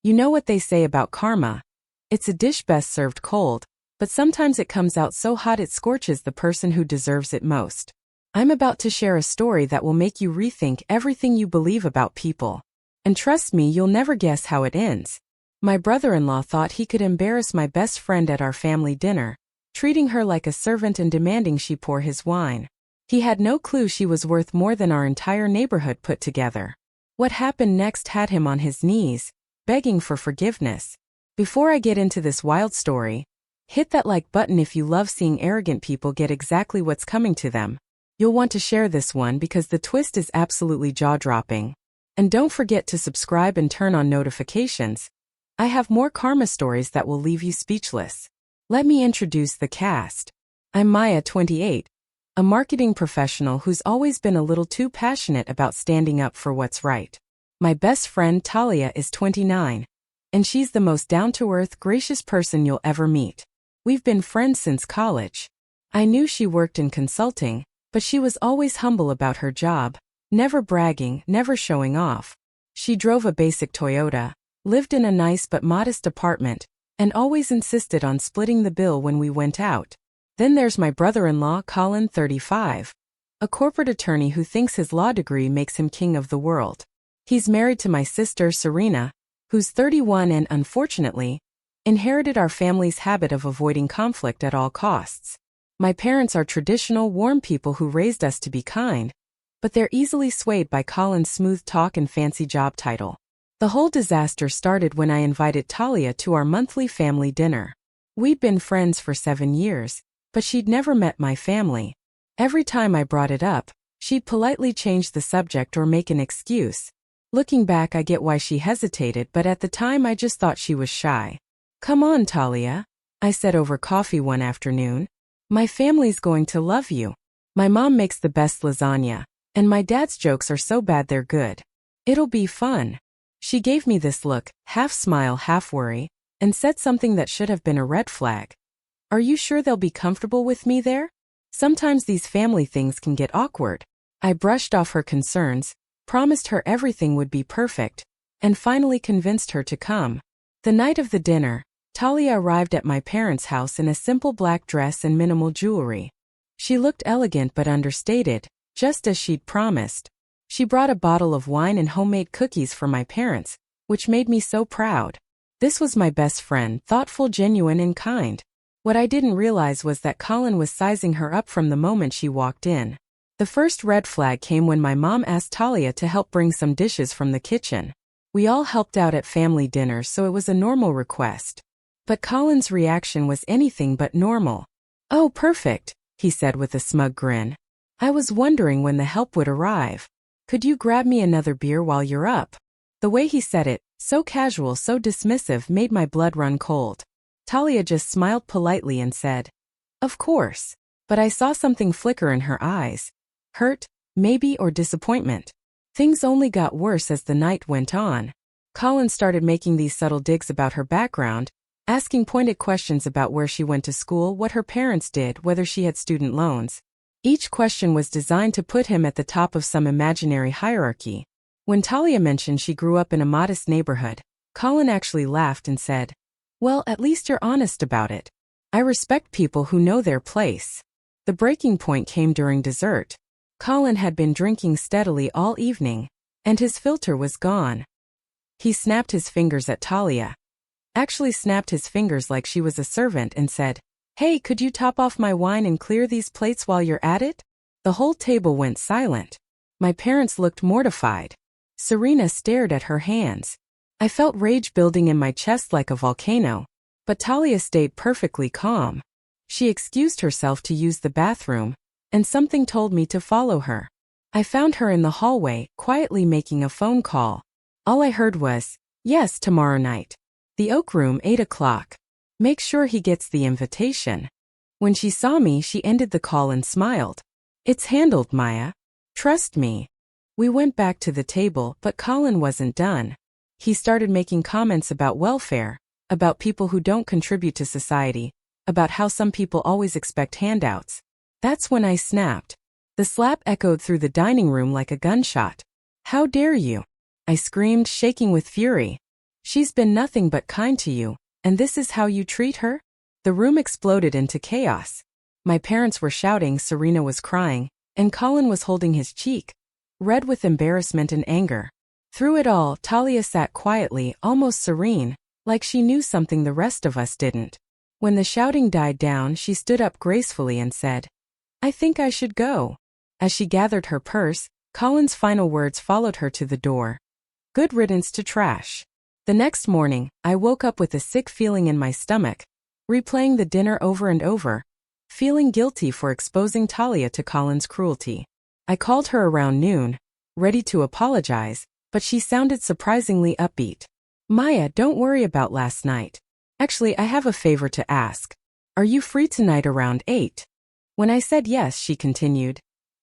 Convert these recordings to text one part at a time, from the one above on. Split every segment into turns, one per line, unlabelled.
You know what they say about karma? It's a dish best served cold, but sometimes it comes out so hot it scorches the person who deserves it most. I'm about to share a story that will make you rethink everything you believe about people. And trust me, you'll never guess how it ends. My brother-in-law thought he could embarrass my best friend at our family dinner, treating her like a servant and demanding she pour his wine. He had no clue she was worth more than our entire neighborhood put together. What happened next had him on his knees, begging for forgiveness. Before I get into this wild story, hit that like button if you love seeing arrogant people get exactly what's coming to them. You'll want to share this one because the twist is absolutely jaw-dropping. And don't forget to subscribe and turn on notifications. I have more karma stories that will leave you speechless. Let me introduce the cast. I'm Maya, 28, a marketing professional who's always been a little too passionate about standing up for what's right. My best friend Talia is 29, and she's the most down-to-earth, gracious person you'll ever meet. We've been friends since college. I knew she worked in consulting, but she was always humble about her job, never bragging, never showing off. She drove a basic Toyota, lived in a nice but modest apartment, and always insisted on splitting the bill when we went out. Then there's my brother-in-law, Colin, 35, a corporate attorney who thinks his law degree makes him king of the world. He's married to my sister, Serena, who's 31 and, unfortunately, inherited our family's habit of avoiding conflict at all costs. My parents are traditional, warm people who raised us to be kind, but they're easily swayed by Colin's smooth talk and fancy job title. The whole disaster started when I invited Talia to our monthly family dinner. We'd been friends for 7 years, but she'd never met my family. Every time I brought it up, she'd politely change the subject or make an excuse. Looking back, I get why she hesitated, but at the time I just thought she was shy. "Come on, Talia," I said over coffee one afternoon. "My family's going to love you. My mom makes the best lasagna, and my dad's jokes are so bad they're good. It'll be fun." She gave me this look, half smile, half worry, and said something that should have been a red flag. "Are you sure they'll be comfortable with me there? Sometimes these family things can get awkward." I brushed off her concerns, promised her everything would be perfect, and finally convinced her to come. The night of the dinner, Talia arrived at my parents' house in a simple black dress and minimal jewelry. She looked elegant but understated, just as she'd promised. She brought a bottle of wine and homemade cookies for my parents, which made me so proud. This was my best friend, thoughtful, genuine, and kind. What I didn't realize was that Colin was sizing her up from the moment she walked in. The first red flag came when my mom asked Talia to help bring some dishes from the kitchen. We all helped out at family dinners, so it was a normal request. But Colin's reaction was anything but normal. "Oh, perfect," he said with a smug grin. "I was wondering when the help would arrive. Could you grab me another beer while you're up?" The way he said it, so casual, so dismissive, made my blood run cold. Talia just smiled politely and said, "Of course," but I saw something flicker in her eyes. Hurt, maybe, or disappointment. Things only got worse as the night went on. Colin started making these subtle digs about her background, asking pointed questions about where she went to school, what her parents did, whether she had student loans. Each question was designed to put him at the top of some imaginary hierarchy. When Talia mentioned she grew up in a modest neighborhood, Colin actually laughed and said, "Well, at least you're honest about it. I respect people who know their place." The breaking point came during dessert. Colin had been drinking steadily all evening, and his filter was gone. He snapped his fingers at Talia. Actually snapped his fingers like she was a servant and said, "Hey, could you top off my wine and clear these plates while you're at it?" The whole table went silent. My parents looked mortified. Serena stared at her hands. I felt rage building in my chest like a volcano, but Talia stayed perfectly calm. She excused herself to use the bathroom, and something told me to follow her. I found her in the hallway, quietly making a phone call. All I heard was, "Yes, tomorrow night. The Oak Room, 8 o'clock. Make sure he gets the invitation." When she saw me, she ended the call and smiled. "It's handled, Maya. Trust me." We went back to the table, but Colin wasn't done. He started making comments about welfare, about people who don't contribute to society, about how some people always expect handouts. That's when I snapped. The slap echoed through the dining room like a gunshot. "How dare you?" I screamed, shaking with fury. She's been nothing but kind to you, and this is how you treat her? The room exploded into chaos. My parents were shouting, Serena was crying, and Colin was holding his cheek, red with embarrassment and anger. Through it all, Talia sat quietly, almost serene, like she knew something the rest of us didn't. When the shouting died down, she stood up gracefully and said, "I think I should go." As she gathered her purse, Colin's final words followed her to the door. Good riddance to trash. The next morning, I woke up with a sick feeling in my stomach, replaying the dinner over and over, feeling guilty for exposing Talia to Colin's cruelty. I called her around noon, ready to apologize, but she sounded surprisingly upbeat. Maya, don't worry about last night. Actually, I have a favor to ask. Are you free tonight around 8? When I said yes, she continued,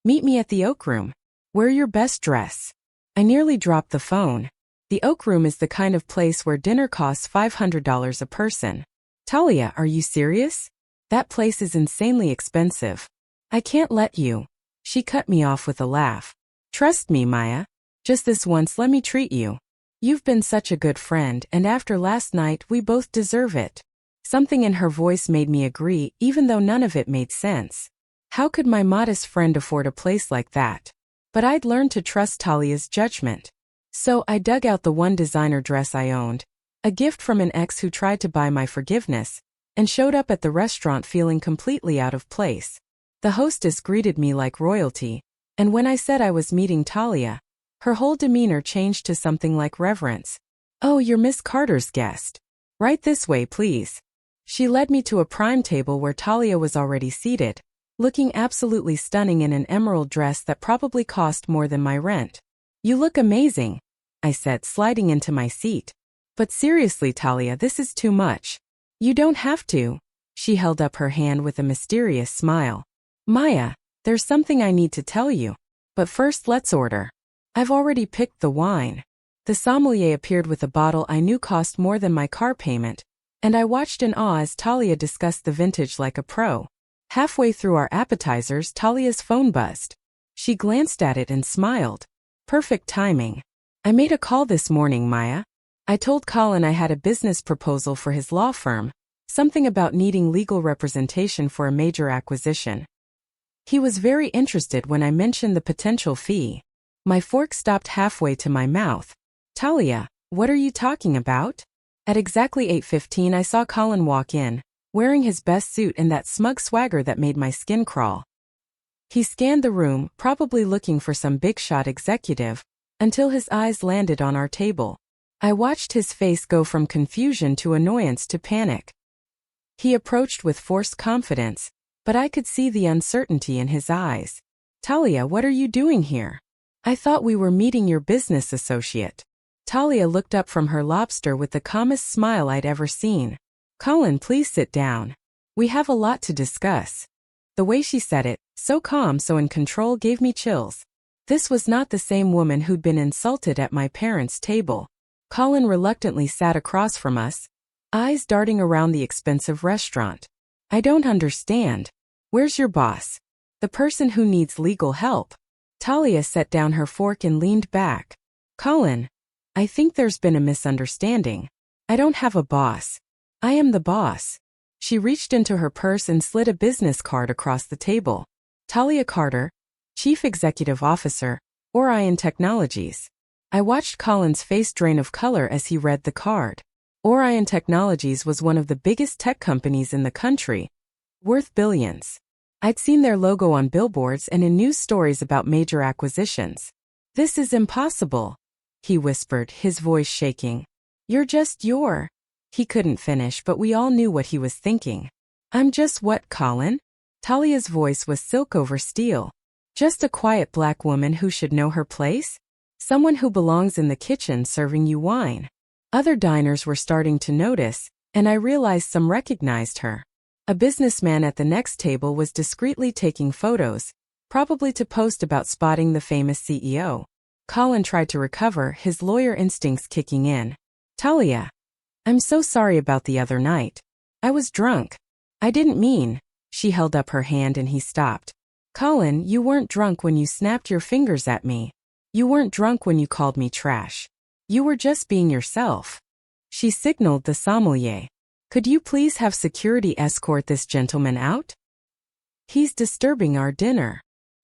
meet me at the Oak Room. Wear your best dress. I nearly dropped the phone. The Oak Room is the kind of place where dinner costs $500 a person. Talia, are you serious? That place is insanely expensive. I can't let you. She cut me off with a laugh. Trust me, Maya. Just this once, let me treat you. You've been such a good friend, and after last night, we both deserve it. Something in her voice made me agree, even though none of it made sense. How could my modest friend afford a place like that? But I'd learned to trust Talia's judgment. So I dug out the one designer dress I owned, a gift from an ex who tried to buy my forgiveness, and showed up at the restaurant feeling completely out of place. The hostess greeted me like royalty, and when I said I was meeting Talia, her whole demeanor changed to something like reverence. Oh, you're Miss Carter's guest. Right this way, please. She led me to a prime table where Talia was already seated, looking absolutely stunning in an emerald dress that probably cost more than my rent. You look amazing, I said, sliding into my seat. But seriously, Talia, this is too much. You don't have to. She held up her hand with a mysterious smile. Maya, there's something I need to tell you. But first, let's order. I've already picked the wine. The sommelier appeared with a bottle I knew cost more than my car payment, and I watched in awe as Talia discussed the vintage like a pro. Halfway through our appetizers, Talia's phone buzzed. She glanced at it and smiled. Perfect timing. I made a call this morning, Maya. I told Colin I had a business proposal for his law firm, something about needing legal representation for a major acquisition. He was very interested when I mentioned the potential fee. My fork stopped halfway to my mouth. Talia, what are you talking about? At exactly 8:15 I saw Colin walk in, wearing his best suit and that smug swagger that made my skin crawl. He scanned the room, probably looking for some big-shot executive, until his eyes landed on our table. I watched his face go from confusion to annoyance to panic. He approached with forced confidence, but I could see the uncertainty in his eyes. Talia, what are you doing here? I thought we were meeting your business associate. Talia looked up from her lobster with the calmest smile I'd ever seen. Colin, please sit down. We have a lot to discuss. The way she said it, so calm, so in control, gave me chills. This was not the same woman who'd been insulted at my parents' table. Colin reluctantly sat across from us, eyes darting around the expensive restaurant. I don't understand. Where's your boss? The person who needs legal help. Talia set down her fork and leaned back. Colin, I think there's been a misunderstanding. I don't have a boss. I am the boss. She reached into her purse and slid a business card across the table. Talia Carter, Chief Executive Officer, Orion Technologies. I watched Colin's face drain of color as he read the card. Orion Technologies was one of the biggest tech companies in the country, worth billions. I'd seen their logo on billboards and in news stories about major acquisitions. This is impossible, he whispered, his voice shaking. You're. He couldn't finish, but we all knew what he was thinking. I'm just what, Colin? Talia's voice was silk over steel. Just a quiet black woman who should know her place? Someone who belongs in the kitchen serving you wine. Other diners were starting to notice, and I realized some recognized her. A businessman at the next table was discreetly taking photos, probably to post about spotting the famous CEO. Colin tried to recover, his lawyer instincts kicking in. Talia, I'm so sorry about the other night. I was drunk. I didn't mean. She held up her hand and he stopped. Colin, you weren't drunk when you snapped your fingers at me. You weren't drunk when you called me trash. You were just being yourself. She signaled the sommelier. Could you please have security escort this gentleman out? He's disturbing our dinner.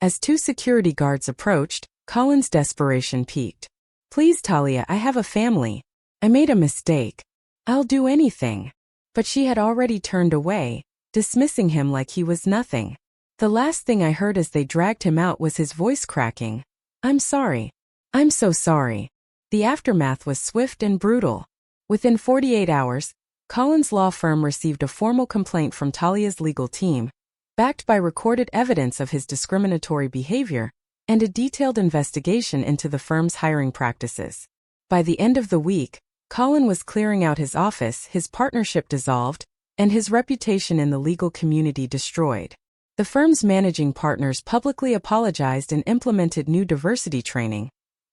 As two security guards approached, Colin's desperation peaked. Please, Talia, I have a family. I made a mistake. I'll do anything. But she had already turned away, dismissing him like he was nothing. The last thing I heard as they dragged him out was his voice cracking. I'm sorry. I'm so sorry. The aftermath was swift and brutal. Within 48 hours, Colin's law firm received a formal complaint from Talia's legal team, backed by recorded evidence of his discriminatory behavior and a detailed investigation into the firm's hiring practices. By the end of the week, Colin was clearing out his office, his partnership dissolved, and his reputation in the legal community destroyed. The firm's managing partners publicly apologized and implemented new diversity training,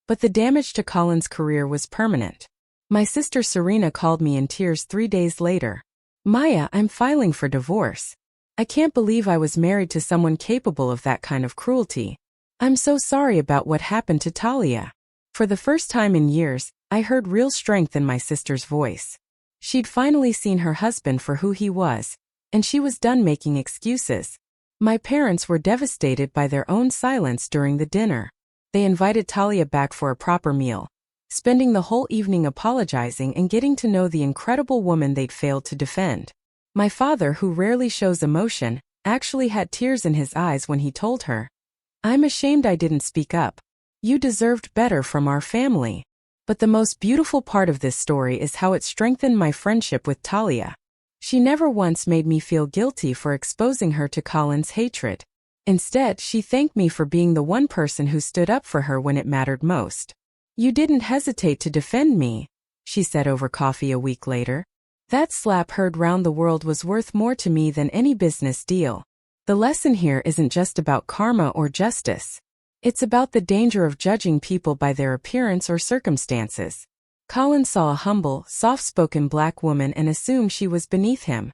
but the damage to Colin's career was permanent. My sister Serena called me in tears 3 days later. Maya, I'm filing for divorce. I can't believe I was married to someone capable of that kind of cruelty. I'm so sorry about what happened to Talia. For the first time in years, I heard real strength in my sister's voice. She'd finally seen her husband for who he was, and she was done making excuses. My parents were devastated by their own silence during the dinner. They invited Talia back for a proper meal, spending the whole evening apologizing and getting to know the incredible woman they'd failed to defend. My father, who rarely shows emotion, actually had tears in his eyes when he told her, I'm ashamed I didn't speak up. You deserved better from our family. But the most beautiful part of this story is how it strengthened my friendship with Talia. She never once made me feel guilty for exposing her to Colin's hatred. Instead, she thanked me for being the one person who stood up for her when it mattered most. You didn't hesitate to defend me, she said over coffee a week later. That slap heard round the world was worth more to me than any business deal. The lesson here isn't just about karma or justice. It's about the danger of judging people by their appearance or circumstances. Colin saw a humble, soft-spoken black woman and assumed she was beneath him.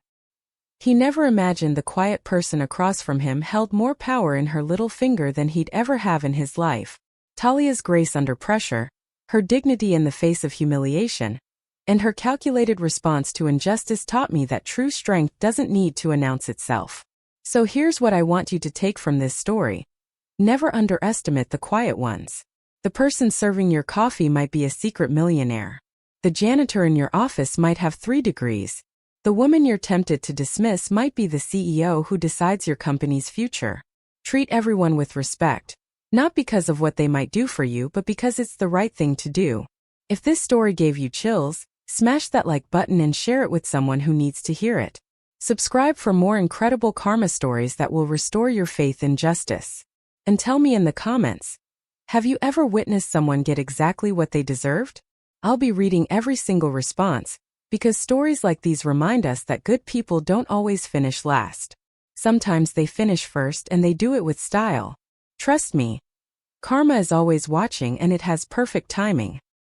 He never imagined the quiet person across from him held more power in her little finger than he'd ever have in his life. Talia's grace under pressure, her dignity in the face of humiliation, and her calculated response to injustice taught me that true strength doesn't need to announce itself. So here's what I want you to take from this story. Never underestimate the quiet ones. The person serving your coffee might be a secret millionaire. The janitor in your office might have 3 degrees. The woman you're tempted to dismiss might be the CEO who decides your company's future. Treat everyone with respect, not because of what they might do for you, but because it's the right thing to do. If this story gave you chills, smash that like button and share it with someone who needs to hear it. Subscribe for more incredible karma stories that will restore your faith in justice. And tell me in the comments, have you ever witnessed someone get exactly what they deserved? I'll be reading every single response, because stories like these remind us that good people don't always finish last. Sometimes they finish first and they do it with style. Trust me, karma is always watching and it has perfect timing.